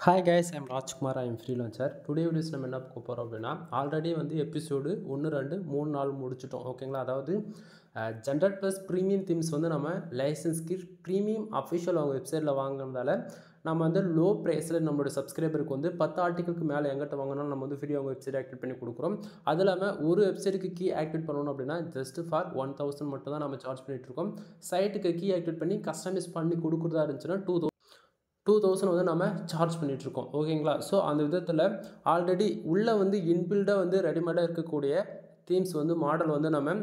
Hi guys, I'm Rajkumar. I'm freelancer. Today videos நம்ம என்ன பார்க்க போகிறோம் அப்படின்னா ஆல்ரெடி வந்து எபிசோடு 1 2 3 4 முடிச்சிட்டோம் ஓகேங்களா. அதாவது ஜென்ரல் ப்ளஸ் ப்ரீமியம் தீம்ஸ் வந்து நம்ம லைசன்ஸ்க்கு ப்ரீமியம் அஃபிஷியல் அவங்க வெப்சைட்டில் வாங்கினதால நம்ம வந்து லோ ப்ரைஸில் நம்மளோட சப்ஸ்கிரைபருக்கு வந்து 10 ஆர்டிகளுக்கு மேலே எங்கிட்ட வாங்கினாலும் நம்ம வந்து ஃப்ரீ அவங்க வெப்சைட் ஆக்டிவேட் பண்ணி கொடுக்குறோம். அது இல்லாமல் ஒரு வெப்சைட்டுக்கு கீ ஆக்டிவேட் பண்ணணும் அப்படின்னா ஜஸ்ட் ஃபார் 1000 மட்டும் தான் நம்ம சார்ஜ் பண்ணிகிட்ருக்கோம். சைட்டுக்கு கீ ஆக்டிவேட் பண்ணி கஸ்டமைஸ் பண்ணி கொடுக்குறதா இருந்துச்சுன்னா 2000 வந்து நம்ம சார்ஜ் பண்ணிகிட்ருக்கோம் ஓகேங்களா. ஸோ அந்த விதத்தில் ஆல்ரெடி உள்ளே வந்து இன்பில்டாக வந்து ரெடிமேடாக இருக்கக்கூடிய தீம்ஸ் வந்து மாடல் வந்து நம்ம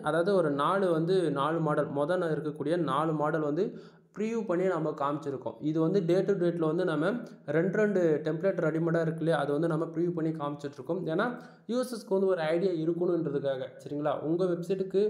அதாவது ஒரு 4 மாடல் இருக்கக்கூடிய 4 மாடல் வந்து ப்ரிவியூ பண்ணி நம்ம காமிச்சிருக்கோம். இது வந்து டே டு டேட்டில் வந்து நம்ம ரெண்டு டெம்ப்ளேட் ரெடிமேடாக இருக்கு இல்லையா, அது வந்து நம்ம ப்ரிவியூ பண்ணி காமிச்சிட்ருக்கோம். ஏன்னா யூசர்ஸ்க்கு வந்து ஒரு ஐடியா இருக்கணுன்றதுக்காக சரிங்களா. உங்கள் வெப்சைட்டுக்கு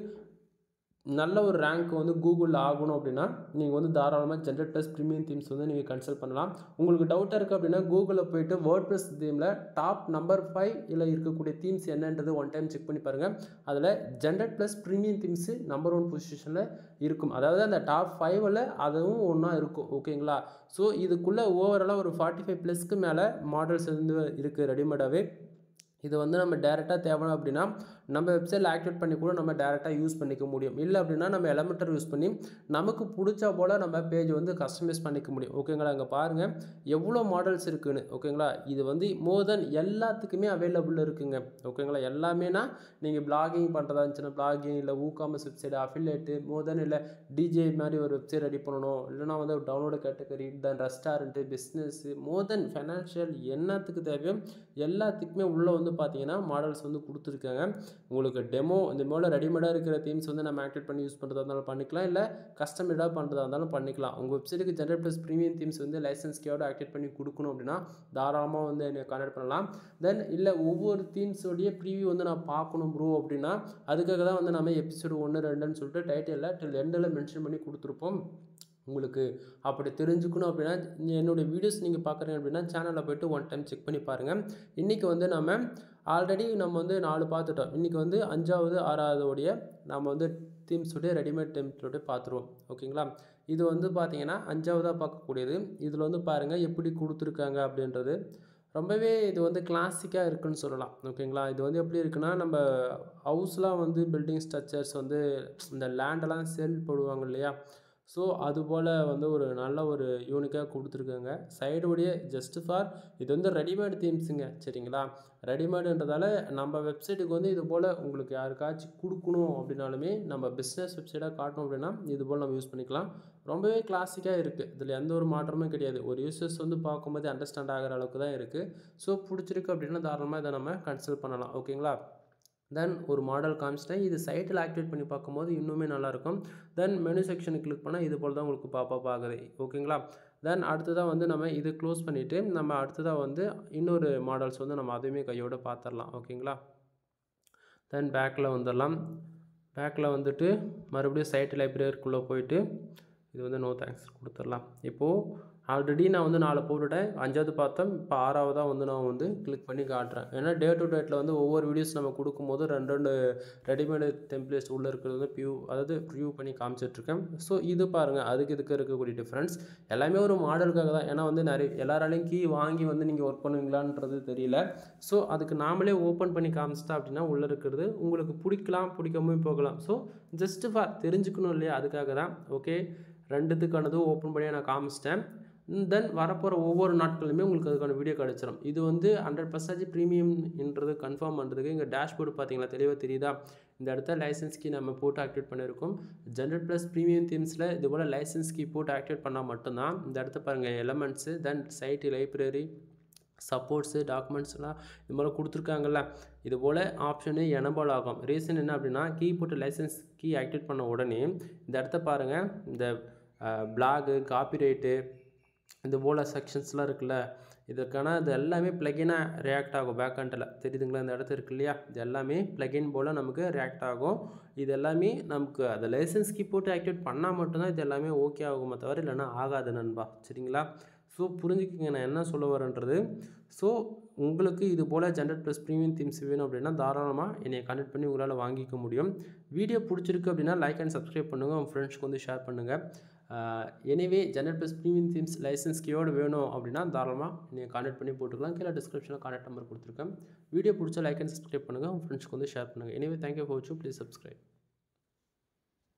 நல்ல ஒரு ரேங்க் வந்து கூகுளில் ஆகணும் அப்படின்னா நீங்கள் வந்து தாராளமாக ஜென்ரல் ப்ளஸ் ப்ரீமியம் தீம்ஸ் வந்து நீங்கள் கன்சல்ட் பண்ணலாம். உங்களுக்கு டவுட்டாக இருக்குது அப்படின்னா கூகுளில் போய்ட்டு வேர்ட்ப்ரெஸ் தீமில் டாப் நம்பர் 5 இல்லை இருக்கக்கூடிய தீம்ஸ் என்னன்றது ஒன் டைம் செக் பண்ணி பாருங்கள். அதில் general plus premium themes number 1 பொசிஷனில் இருக்கும். அதாவது அந்த டாப் 5ல் அதுவும் ஒன்றா இருக்கும் ஓகேங்களா. ஸோ இதுக்குள்ளே ஓவராலாக ஒரு 45+ மேலே மாடல்ஸ் வந்து இருக்குது ரெடிமேடாகவே. இது வந்து நம்ம டேரெக்டாக தேவை அப்படின்னா நம்ம வெப்சைட்டில் ஆக்டிவேட் பண்ணி கூட நம்ம டேரெக்டாக யூஸ் பண்ணிக்க முடியும். இல்லை அப்படின்னா நம்ம எலமெண்டர் யூஸ் பண்ணி நமக்கு பிடிச்சா போல் நம்ம பேஜ் வந்து கஸ்டமைஸ் பண்ணிக்க முடியும் ஓகேங்களா. இங்கே பாருங்கள் எவ்வளோ மாடல்ஸ் இருக்குதுன்னு ஓகேங்களா. இது வந்து மோர் தென் எல்லாத்துக்குமே அவைலபிள் இருக்குங்க ஓகேங்களா. எல்லாமேனா நீங்கள் பிளாகிங் பண்ணுறதா இருந்துச்சுன்னா பிளாகிங், இல்லை ஊகாமர்ஸ் வெப்சைட், அஃபிலியேட்டு, மோர் தென் இல்லை டிஜே மாதிரி ஒரு வெப்சைட் ரெடி பண்ணணும், இல்லைனா வந்து ஒரு டவுன்லோடு கேட்டகரி, தென் ரெஸ்டாரண்ட்டு, பிஸ்னஸ்ஸு, மோர் தென் ஃபைனான்ஷியல் என்னத்துக்கு தேவையோ எல்லாத்துக்குமே உள்ளே வந்து பார்த்தீங்கன்னா மாடல்ஸ் வந்து கொடுத்துருக்காங்க. உங்களுக்கு டெமோ இந்த மேலே ரெடிமேடாக இருக்கிற தீம்ஸ் வந்து நம்ம ஆக்டிவேட் பண்ணி யூஸ் பண்ணுறதா இருந்தாலும் பண்ணிக்கலாம், இல்லை கஸ்டமைடாக பண்ணுறதா இருந்தாலும் பண்ணிக்கலாம். உங்கள் வெப்சைட்டுக்கு ஜென்ரல் ப்ளஸ் ப்ரீமியம் தீம்ஸ் வந்து லைசன்ஸ் கேவோட ஆக்டிவேட் பண்ணி கொடுக்கணும் அப்படின்னா தாராளமாக வந்து என்னை கான்டாக்ட் பண்ணலாம். தென் இல்லை ஒவ்வொரு தீம்ஸோடைய ப்ரீவியூ வந்து நான் பார்க்கணும் ப்ரோ அப்படின்னா அதுக்காக தான் வந்து நம்ம எபிசோடு 1 2ன்னு சொல்லிட்டு டைட்டிலில் டில் எண்டில் மென்ஷன் பண்ணி கொடுத்துருப்போம். உங்களுக்கு அப்படி தெரிஞ்சுக்கணும் அப்படின்னா என்னுடைய வீடியோஸ் நீங்கள் பார்க்குறீங்க அப்படின்னா சேனலில் போய்ட்டு ஒன் டைம் செக் பண்ணி பாருங்கள். இன்றைக்கி வந்து நம்ம ஆல்ரெடி வந்து 4 பார்த்துட்டோம். இன்றைக்கி வந்து 5வது 6வதோடைய நம்ம வந்து தீம்ஸோடைய ரெடிமேட் டெம்ப்ளேட்டோடைய பார்த்துருவோம் ஓகேங்களா. இது வந்து பார்த்தீங்கன்னா 5வதாக பார்க்கக்கூடியது. இதில் வந்து பாருங்கள் எப்படி கொடுத்துருக்காங்க அப்படின்றது ரொம்பவே இது வந்து கிளாசிக்காக இருக்குதுன்னு சொல்லலாம் ஓகேங்களா. இது வந்து எப்படி இருக்குன்னா நம்ம ஹவுஸ்லாம் வந்து பில்டிங் ஸ்ட்ரக்சர்ஸ் வந்து இந்த லேண்டெல்லாம் சேல் போடுவாங்க இல்லையா, ஸோ அதுபோல் வந்து ஒரு நல்ல ஒரு யூனிக்காக கொடுத்துருக்காங்க. சைடுடைய ஜஸ்ட் ஃபார் இது வந்து ரெடிமேட் தீம்ஸுங்க சரிங்களா. ரெடிமேடுன்றதால நம்ம வெப்சைட்டுக்கு வந்து இது போல் உங்களுக்கு யாருக்காச்சும் கொடுக்கணும் அப்படின்னாலுமே நம்ம பிஸ்னஸ் வெப்சைட்டாக காட்டணும் அப்படின்னா இது போல் நம்ம யூஸ் பண்ணிக்கலாம். ரொம்பவே கிளாசிக்காக இருக்குது, இதில் எந்த ஒரு மாற்றமும் கிடையாது. ஒரு யூசர்ஸ் வந்து பார்க்கும்போது அண்டர்ஸ்டாண்ட் ஆகிற அளவுக்கு தான் இருக்குது. ஸோ பிடிச்சிருக்கு அப்படின்னா தாராளமாக இதை நம்ம கன்சல்ட் பண்ணலாம் ஓகேங்களா. தென் ஒரு மாடல் காமிச்சிட்டேன். இது சைட்டில் ஆக்டிவேட் பண்ணி பார்க்கும்போது இன்னுமே நல்லாயிருக்கும். தென் மெனு செக்ஷனுக்கு கிளிக் பண்ணால் இது போல் தான் உங்களுக்கு பாப்பப் ஆகுது ஓகேங்களா. தென் அடுத்ததாக வந்து நம்ம இது க்ளோஸ் பண்ணிவிட்டு நம்ம அடுத்ததாக வந்து இன்னொரு மாடல்ஸ் வந்து நம்ம அதையுமே கையோடு பார்த்துடலாம் ஓகேங்களா. தென் பேக்கில் வந்துடலாம். பேக்கில் வந்துட்டு மறுபடியும் சைட் லைப்ரரிக்குள்ளே போயிட்டு இது வந்து நோ தேங்க்ஸ் கொடுத்துடலாம். இப்போது ஆல்ரெடி நான் வந்து 4 போட்டுவிட்டேன், 5வது பார்த்தோம், இப்போ 6வதாக வந்து நான் வந்து கிளிக் பண்ணி காட்டுறேன். ஏன்னா டே டு டேட்டில் வந்து ஒவ்வொரு வீடியோஸ் நம்ம கொடுக்கும்போது 2 ரெடிமேடு டெம்ப்ளேட்ஸ் உள்ளே இருக்கிறது வந்து ப்ரிவ்யூ பண்ணி காமிச்சிட்ருக்கேன். ஸோ இது பாருங்கள் அதுக்கு இதுக்கு இருக்கக்கூடிய டிஃப்ரென்ஸ் எல்லாமே ஒரு மாடலுக்காக தான். ஏன்னா வந்து எல்லாராலையும் கீ வாங்கி வந்து நீங்கள் ஒர்க் பண்ணுவீங்களான்றது தெரியல. ஸோ அதுக்கு நாமளே ஓப்பன் பண்ணி காமிச்சிட்டா அப்படின்னா உள்ளே இருக்கிறது உங்களுக்கு பிடிக்காமல் போகலாம். ஸோ ஜஸ்ட் ஃபார் தெரிஞ்சுக்கணும் இல்லையா, அதுக்காக தான். ஓகே, 2த்துக்கானது ஓப்பன் பண்ணி நான் காமிச்சிட்டேன். தென் வரப்போகிற ஒவ்வொரு நாட்களுமே உங்களுக்கு அதுக்கான வீடியோ கிடச்சிடும். இது வந்து 100% ப்ரீமியம்ன்றது கன்ஃபார்ம் பண்ணுறதுக்கு இங்கே டேஷ்போர்டு பார்த்தீங்களா தெளிவாக தெரியுதா. இந்த இடத்த லைசன்ஸ் கீ நம்ம போட்டு ஆக்டிவேட் பண்ணியிருக்கோம். ஜென்ரல் ப்ளஸ் ப்ரீமியம் தீம்ஸில் இது போல் லைசன்ஸ் கீ போட்டு ஆக்டிவேட் பண்ணால் மட்டும்தான் இந்த இடத்த பாருங்கள் எலமெண்ட்ஸு, தென் சைட்டு, லைப்ரரி, சப்போர்ட்ஸு, டாக்குமெண்ட்ஸ்லாம் இது மாதிரி கொடுத்துருக்காங்கல்ல, இது போல் ஆப்ஷனு எனபிள் ஆகும். ரீசன் என்ன அப்படின்னா கீ போட்டு லைசன்ஸ் கீ ஆக்டிவேட் பண்ண உடனே இந்த இடத்த பாருங்கள், இந்த பிளாகு, காப்பிரைட்டு, இது போல் செக்ஷன்ஸ்லாம் இருக்குல்ல, இதற்கான இது எல்லாமே ப்ளகினாக ரியாக்ட் ஆகும். பேக்கெண்டில் தெரியுதுங்களா, இந்த இடத்து இருக்கு இல்லையா, இது எல்லாமே ப்ளகின் போல் நமக்கு ரியாக்ட் ஆகும். இது எல்லாமே நமக்கு அதை லைசன்ஸ் கீ போட்டு ஆக்டிவேட் பண்ணால் மட்டும்தான் இது எல்லாமே ஓகே ஆகுமே தவிர இல்லைன்னா ஆகாது நண்பா சரிங்களா. ஸோ புரிஞ்சுக்கிங்க நான் என்ன சொல்ல வரேன்றது. ஸோ உங்களுக்கு இது போல் ஜென்ரல் ப்ளஸ் ப்ரீமியம் தீம்ஸ் வேணும் அப்படின்னா தாராளமாக என்னை கான்டெக்ட் பண்ணி உங்களால் வாங்கிக்க முடியும். வீடியோ பிடிச்சிருக்கு அப்படின்னா லைக் அண்ட் சப்ஸ்கிரைப் பண்ணுங்கள், உங்கள் ஃப்ரெண்ட்ஸ்க்கு வந்து ஷேர் பண்ணுங்கள். Anyway generate plus premium themes license கீயோடு வேணும் அப்படின்னா தாராளமாக நீங்கள் கான்டாக்ட் பண்ணி போட்டுக்கலாம். கீழே டிஸ்கிரிப்ஷனில் கான்டாக்ட் நம்பர் கொடுத்துருக்கேன். வீடியோ பிடிச்சா லைக் அண்ட் சப்ஸ்கிரைப் பண்ணுங்கள். உங்கள் ஃப்ரெண்ட்ஸ்க்கு வந்து ஷேர் பண்ணுங்கள். எனிவே தேங்க்யூ ஃபார் வாட்சிங். Please subscribe.